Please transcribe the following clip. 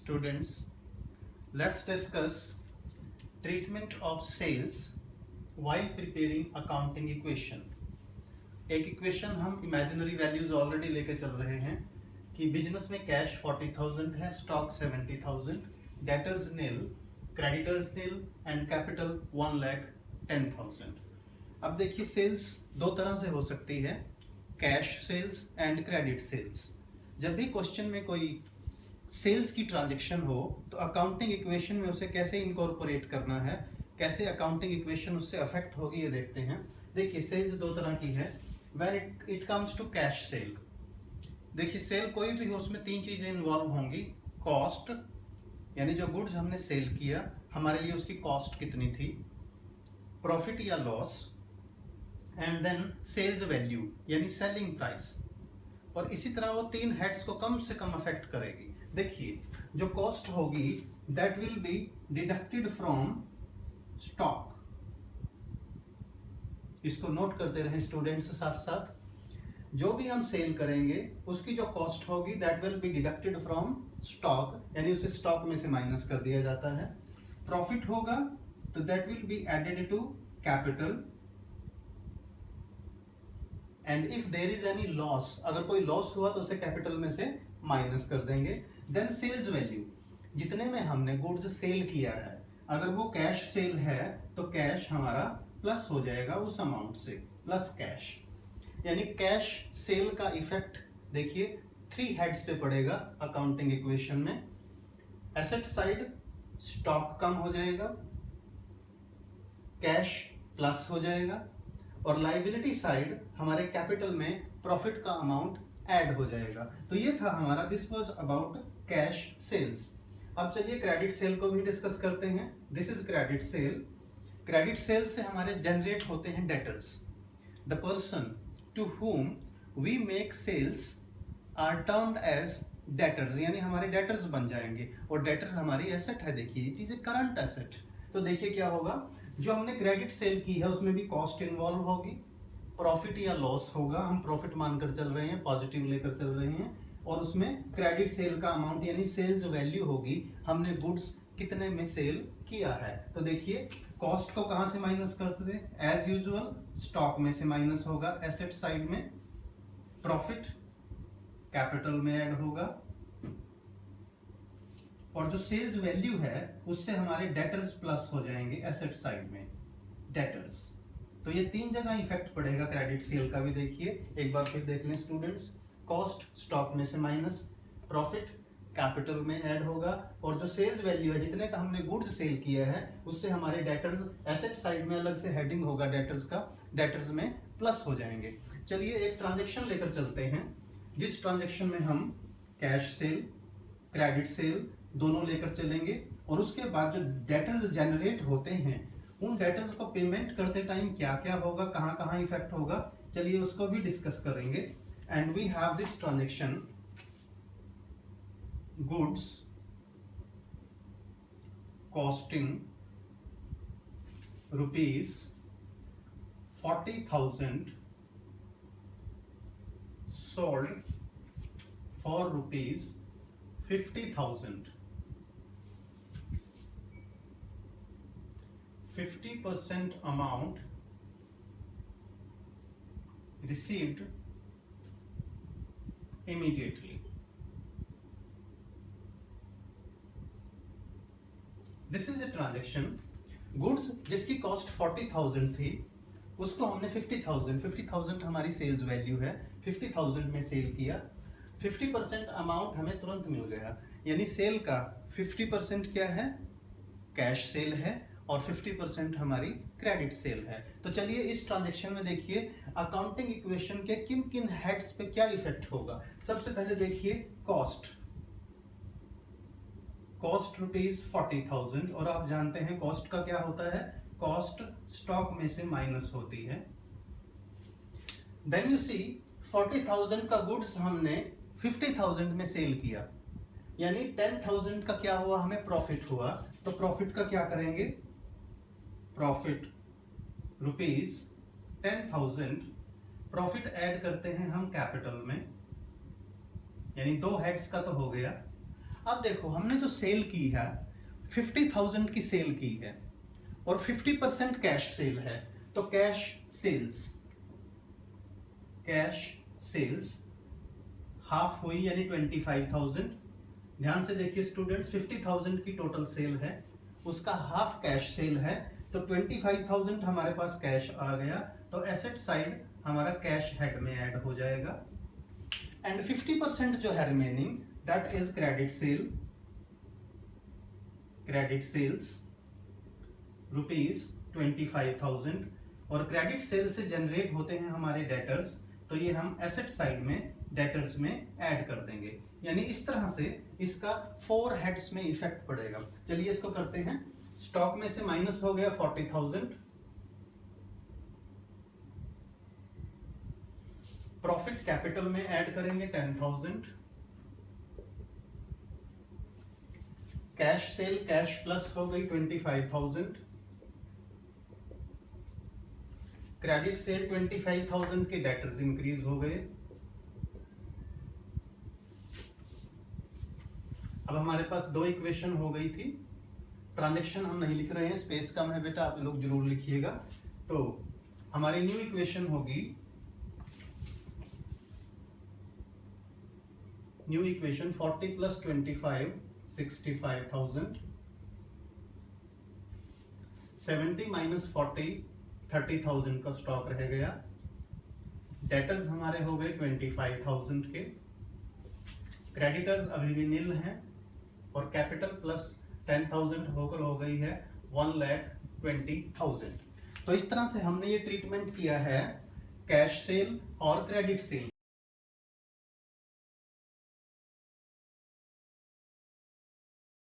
Students, let's discuss treatment of sales while preparing accounting equation. एक equation हम imaginary values already लेके चल रहे हैं कि बिजनेस में कैश 40,000 है, stock 70,000, debtors nil, creditors nil and capital 1,10,000। अब देखिए सेल्स दो तरह से हो सकती है, cash sales and credit sales. जब भी क्वेश्चन में कोई सेल्स की ट्रांजैक्शन हो तो अकाउंटिंग इक्वेशन में उसे कैसे इनकॉर्पोरेट करना है, कैसे अकाउंटिंग इक्वेशन उससे अफेक्ट होगी, ये देखते हैं। देखिए सेल्स दो तरह की है। When it comes to cash sale, देखिए सेल कोई भी हो उसमें तीन चीजें इन्वॉल्व होंगी। कॉस्ट यानी जो गुड्स हमने सेल किया हमारे लिए उसकी कॉस्ट कितनी थी, प्रॉफिट या loss, and then sales value यानी सेलिंग प्राइस। और इसी तरह वो तीन हेड्स को कम से कम अफेक्ट करेगी। देखिए जो कॉस्ट होगी that will be deducted from stock. इसको नोट करते रहे स्टूडेंट्स साथ साथ। जो भी हम सेल करेंगे उसकी जो कॉस्ट होगी that will be deducted from stock, यानी उसे स्टॉक में से माइनस कर दिया जाता है। प्रॉफिट होगा तो that will be added to capital, and if there is any loss, अगर कोई लॉस हुआ तो उसे कैपिटल में से माइनस कर देंगे। देन सेल्स वैल्यू, जितने में हमने गुड्स सेल किया है, अगर वो कैश सेल है तो कैश हमारा प्लस हो जाएगा उस अमाउंट से, प्लस कैश। यानी कैश सेल का इफेक्ट देखिए थ्री हेड्स पे पड़ेगा अकाउंटिंग इक्वेशन में। एसेट साइड स्टॉक कम हो जाएगा, कैश प्लस हो जाएगा, और लाइबिलिटी साइड हमारे कैपिटल में प्रॉफिट का अमाउंट ऐड हो जाएगा। तो ये था हमारा, this was about cash sales. अब चलिए क्रेडिट सेल को भी डिस्कस करते हैं। This is credit sale. Credit sale से हमारे जनरेट होते हैं debtors. The person to whom we make sales are termed as debtors, यानी हमारे डेटर्स बन जाएंगे। और डेटर्स हमारी एसेट है, देखिए it is a current asset. तो देखिए क्या होगा, जो हमने क्रेडिट सेल की है उसमें भी कॉस्ट इन्वॉल्व होगी, प्रॉफिट या लॉस होगा, हम प्रॉफिट मानकर चल रहे हैं, पॉजिटिव लेकर चल रहे हैं, और उसमें क्रेडिट सेल का अमाउंट यानी सेल्स वैल्यू होगी, हमने गुड्स कितने में सेल किया है। तो देखिए कॉस्ट को कहां से माइनस कर सकते हैं, एज यूजुअल स्टॉक में से माइनस होगा एसेट साइड में, प्रॉफिट कैपिटल में ऐड होगा, और जो सेल्स वैल्यू है उससे हमारे डेटर्स प्लस हो जाएंगे एसेट साइड में, डेटर्स। तो ये तीन जगह इफेक्ट पड़ेगा क्रेडिट सेल का भी। देखिए एक बार फिर देख लें स्टूडेंट्स, कॉस्ट स्टॉक में से माइनस, प्रॉफिट कैपिटल में ऐड होगा, और जो सेल्स वैल्यू है जितने का हमने गुड्स सेल किया है उससे हमारे डेटर्स एसेट साइड में अलग से हेडिंग होगा डेटर्स का, डेटर्स में प्लस हो जाएंगे। चलिए एक ट्रांजेक्शन लेकर चलते हैं, जिस ट्रांजेक्शन में हम कैश सेल क्रेडिट सेल दोनों लेकर चलेंगे, और उसके बाद जो डेटर्स जनरेट होते हैं उन डेटर्स को पेमेंट करते टाइम क्या क्या होगा, कहां कहां इफेक्ट होगा, चलिए उसको भी डिस्कस करेंगे। And we have this transaction, goods costing rupees 40,000 sold for rupees 50,000। 50% amount received immediately. This is a transaction. Goods जिसकी कॉस्ट 40,000 थी उसको हमने 50,000 हमारी सेल्स वैल्यू है, 50,000 में सेल किया। 50% अमाउंट हमें तुरंत मिल गया, यानी सेल का 50% क्या है, कैश सेल है, और 50% हमारी क्रेडिट सेल है। तो चलिए इस ट्रांजैक्शन में देखिए अकाउंटिंग इक्वेशन के किन किन हेड्स पे क्या इफेक्ट होगा। सबसे पहले देखिए कॉस्ट, कॉस्ट रुपीज 40,000, और आप जानते हैं कॉस्ट का क्या होता है, कॉस्ट स्टॉक में से माइनस होती है। देन यू सी 40,000 का गुड्स हमने 50,000 में सेल किया, यानी 10,000 का क्या हुआ, हमें प्रॉफिट हुआ। तो प्रॉफिट का क्या करेंगे, प्रॉफिट रुपीज 10,000, प्रॉफिट ऐड करते हैं हम कैपिटल में, यानी दो हेड्स का तो हो गया। अब देखो हमने जो सेल की है 50,000 की सेल की है और 50% कैश सेल है, तो कैश सेल्स हाफ हुई यानी 25,000। ध्यान से देखिए स्टूडेंट्स, 50,000 की टोटल सेल है, उसका हाफ कैश सेल है, तो 25,000 हमारे पास कैश आ गया, तो एसेट साइड हमारा कैश हेड में ऐड हो जाएगा। एंड 50% जो है remaining, that is credit sales ₹25,000, और क्रेडिट सेल से जनरेट होते हैं हमारे डेटर्स, तो ये हम एसेट साइड में डेटर्स में ऐड कर देंगे। यानी इस तरह से इसका 4 हेड्स में इफेक्ट पड़ेगा। चलिए इसको करते हैं। स्टॉक में से माइनस हो गया 40,000, प्रॉफिट कैपिटल में ऐड करेंगे 10,000, कैश सेल कैश प्लस हो गई 25,000, क्रेडिट सेल 25,000 के डेटर्स इंक्रीज हो गए। अब हमारे पास दो इक्वेशन हो गई थी। ट्रांजैक्शन हम नहीं लिख रहे हैं, स्पेस कम है बेटा, आप लोग जरूर लिखिएगा। तो हमारी न्यू इक्वेशन होगी, न्यू इक्वेशन 40 + 25 65,000, 70 - 40 30,000 का स्टॉक रह गया। डेटर्स हमारे हो गए 25,000 के, क्रेडिटर्स अभी भी नील हैं, और कैपिटल प्लस 10,000 होकर हो गई है 1,20,000। तो इस तरह से हमने ये ट्रीटमेंट किया है कैश सेल और क्रेडिट सेल